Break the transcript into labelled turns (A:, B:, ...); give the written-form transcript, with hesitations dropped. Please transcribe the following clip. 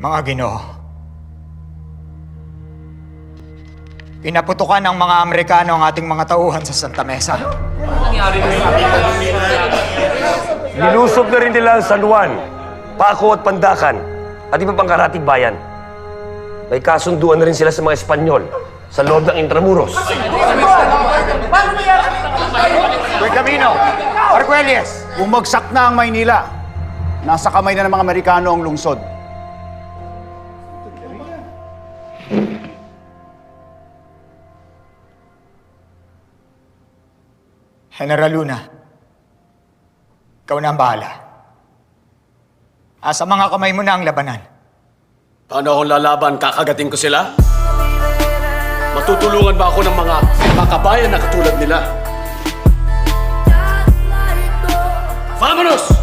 A: Mga Ginoo, pinaputukan ng mga Amerikano ang ating mga tauhan sa Santa Mesa.
B: Nilusob na rin nila ang San Juan, Paco at Pandacan, at iba pang karatig bayan. May kasunduan na rin sila sa mga Espanyol sa loob ng Intramuros.
C: Camino, Arquelles, bumagsak na ang Maynila. Nasa kamay na ng mga Amerikano ang lungsod.
A: General Luna, ikaw na ang bahala. Sa mga kamay mo na ang labanan.
D: Paano akong lalaban? Kakagating ko sila? Matutulungan ba ako ng mga kabayan na katulad nila? Vámonos!